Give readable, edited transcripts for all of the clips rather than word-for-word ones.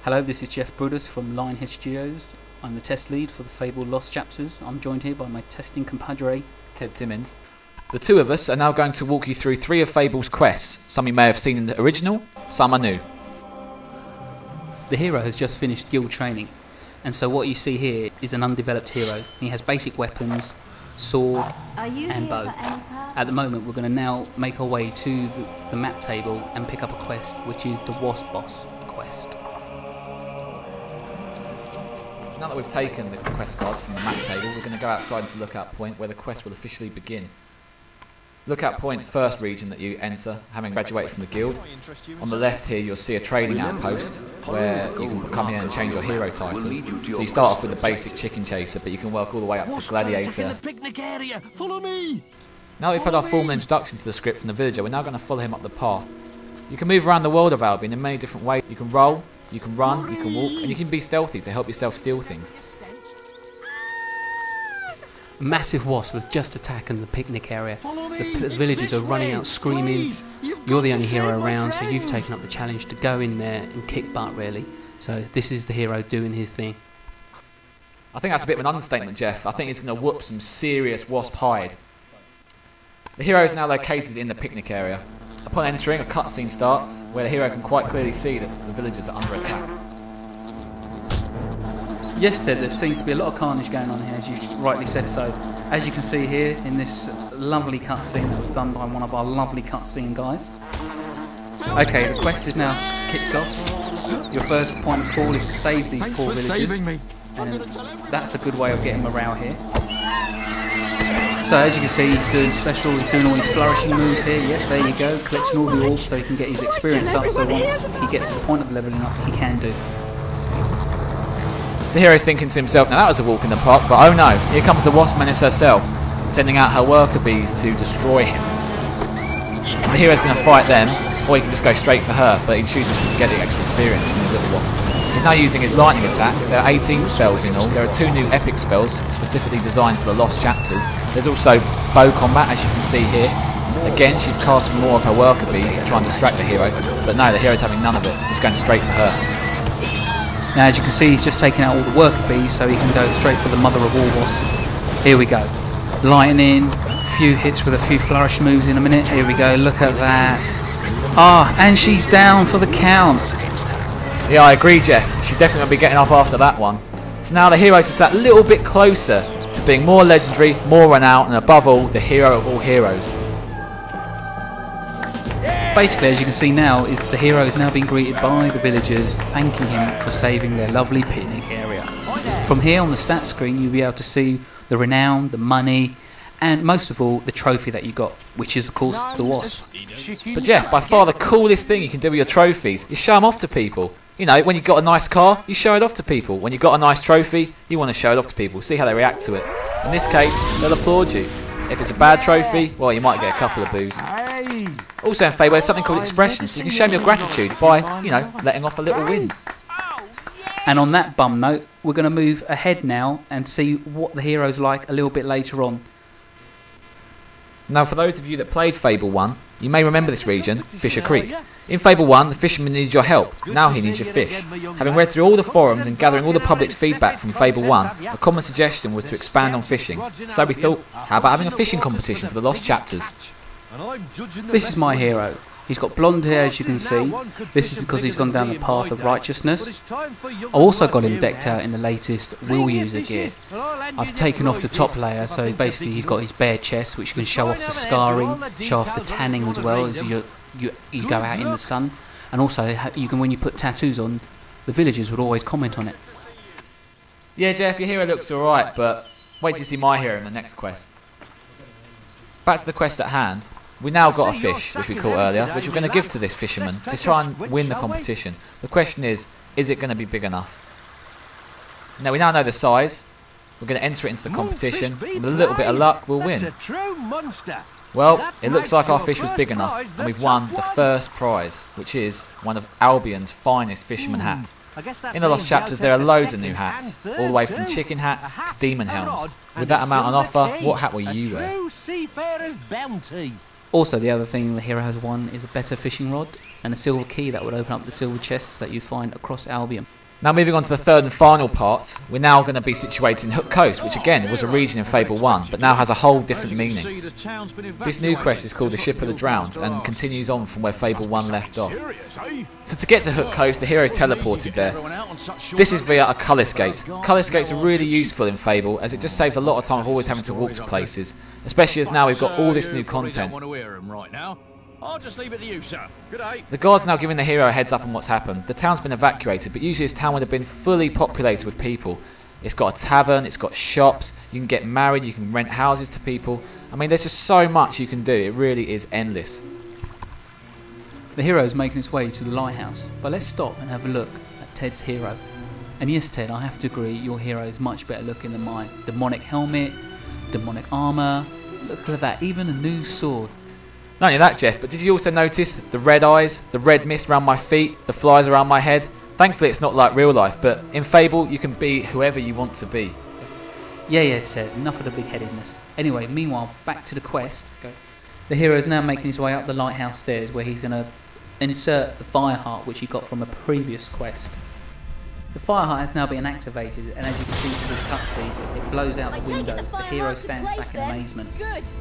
Hello, this is Jeff Brutus from Lionhead Studios. I'm the test lead for the Fable Lost chapters. I'm joined here by my testing compadre, Ted Timmins. The two of us are now going to walk you through 3 of Fable's quests. Some you may have seen in the original, some are new. The hero has just finished guild training, and so what you see here is an undeveloped hero. He has basic weapons, sword and bow. At the moment we're going to now make our way to the map table and pick up a quest, which is the Wasp Boss quest. Now that we've taken the quest card from the map table, we're going to go outside to Lookout Point, where the quest will officially begin. Lookout Point's first region that you enter, having graduated from the guild. On the left here you'll see a trading outpost, where you can come here and change your hero title. So you start off with the basic chicken chaser, but you can work all the way up to gladiator. Now that we've had our formal introduction to the script from the villager, we're now going to follow him up the path. You can move around the world of Albion in many different ways. You can roll, you can run, you can walk, and you can be stealthy to help yourself steal things. A massive wasp was just attacking the picnic area. The villagers are running out screaming. You're the only hero around, so you've taken up the challenge to go in there and kick butt, really. So this is the hero doing his thing. I think that's a bit of an understatement, Jeff. I think he's going to whoop some serious wasp hide. The hero is now located in the picnic area. Upon entering, a cutscene starts, where the hero can quite clearly see that the villagers are under attack. Yes, Ted, there seems to be a lot of carnage going on here, as you rightly said so. As you can see here in this lovely cutscene that was done by one of our lovely cutscene guys. Okay, the quest is now kicked off. Your first point of call is to save these poor villagers, and that's a good way of getting morale here. So as you can see, he's doing all his flourishing moves here. Yep, there you go, collecting all the orbs so he can get his experience up, so once he gets to the point of leveling up, he can do. So the hero's thinking to himself, now that was a walk in the park, but oh no, here comes the wasp menace herself, sending out her worker bees to destroy him. The hero's going to fight them, or he can just go straight for her, but he chooses to get the extra experience from the little wasp. He's now using his lightning attack. There are 18 spells in all. There are 2 new epic spells specifically designed for the Lost chapters. There's also bow combat, as you can see here. Again, she's casting more of her worker bees to try and distract the hero, but no, the hero's having none of it, just going straight for her. Now as you can see, he's just taken out all the worker bees so he can go straight for the mother of all wasps. Here we go. Lightning, a few hits with a few flourish moves in a minute. Here we go, look at that. Ah, and she's down for the count. Yeah, I agree, Jeff. She's definitely going to be getting up after that one. So now the hero's just that little bit closer to being more legendary, more renowned, and above all, the hero of all heroes. Basically, as you can see now, the hero is now being greeted by the villagers, thanking him for saving their lovely picnic area. From here on the stats screen, you'll be able to see the renown, the money, and most of all, the trophy that you got, which is of course the wasp. But Jeff, by far the coolest thing you can do with your trophies is show them off to people. You know, when you've got a nice car, you show it off to people. When you've got a nice trophy, you want to show it off to people, see how they react to it. In this case, they'll applaud you. If it's a bad trophy, well, you might get a couple of boos. Also in Fable, there's something called expressions, so you can show them your gratitude by, you know, letting off a little win. And on that bum note, we're going to move ahead now and see what the hero's like a little bit later on. Now, for those of you that played Fable 1, you may remember this region, Fisher Creek. In Fable 1, the fisherman needed your help. Now he needs your fish. Having read through all the forums and gathering all the public's feedback from Fable 1, a common suggestion was to expand on fishing. So we thought, how about having a fishing competition for the Lost chapters? This is my hero. He's got blonde hair, as you can see. This is because he's gone down the path of righteousness. I also got him decked out in the latest Will User gear. I've taken off the top layer, so basically he's got his bare chest, which can show off the scarring, show off the tanning as well as you go out in the sun. And also, you can, when you put tattoos on, the villagers would always comment on it. Yeah, Jeff, your hero looks alright, but wait till you see my hero in the next quest. Back to the quest at hand. We now got a fish, which we caught earlier, which we're going to give to this fisherman to try and win the competition. The question is it going to be big enough? Now we now know the size. We're going to enter it into the competition. With a little bit of luck, we'll win. Well, it looks like our fish was big enough, and we've won the first prize, which is one of Albion's finest fisherman hats. In the Lost chapters, there are loads of new hats, all the way from chicken hats to demon helms. With that amount on offer, what hat will you wear? Also, the other thing the hero has won is a better fishing rod and a silver key that would open up the silver chests that you find across Albion. Now moving on to the third and final part, we're now going to be situated in Hook Coast, which again was a region in Fable 1, but now has a whole different meaning. This new quest is called the Ship of the Drowned and continues on from where Fable 1 left off. So to get to Hook Coast, the hero is teleported there. This is via a colour skate. Colour skates are really useful in Fable as it just saves a lot of time of always having to walk to places, especially as now we've got all this new content. I'll just leave it to you, sir. Good day. The guard's now giving the hero a heads up on what's happened. The town's been evacuated, but usually this town would have been fully populated with people. It's got a tavern, it's got shops, you can get married, you can rent houses to people. I mean, there's just so much you can do. It really is endless. The hero's making his way to the lighthouse, but let's stop and have a look at Ted's hero. And yes, Ted, I have to agree, your hero is much better looking than mine. Demonic helmet, demonic armour, look at that, even a new sword. Not only that, Jeff, but did you also notice the red eyes, the red mist around my feet, the flies around my head? Thankfully it's not like real life, but in Fable you can be whoever you want to be. Yeah, Ted, enough of the big-headedness. Anyway, meanwhile, back to the quest. The hero is now making his way up the lighthouse stairs where he's going to insert the fire heart which he got from a previous quest. The fire heart has now been activated, and as you can see from this cutscene, it blows out the windows. The hero stands back in amazement.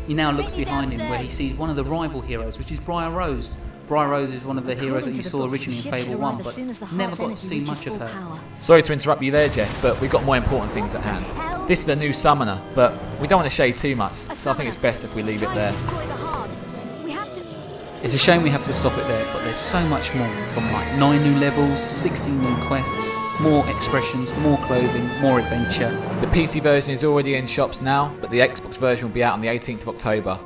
He now looks behind him where he sees one of the rival heroes, which is Briar Rose. Briar Rose is one of the heroes that you saw originally in Fable 1, but never got to see much of her. Sorry to interrupt you there, Jeff, but we've got more important things at hand. This is a new summoner, but we don't want to shade too much, so I think it's best if we leave it there. It's a shame we have to stop it there, but there's so much more, from like 9 new levels, 16 new quests, more expressions, more clothing, more adventure. The PC version is already in shops now, but the Xbox version will be out on the 18th of October.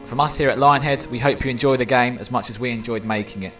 From us here at Lionhead, we hope you enjoy the game as much as we enjoyed making it.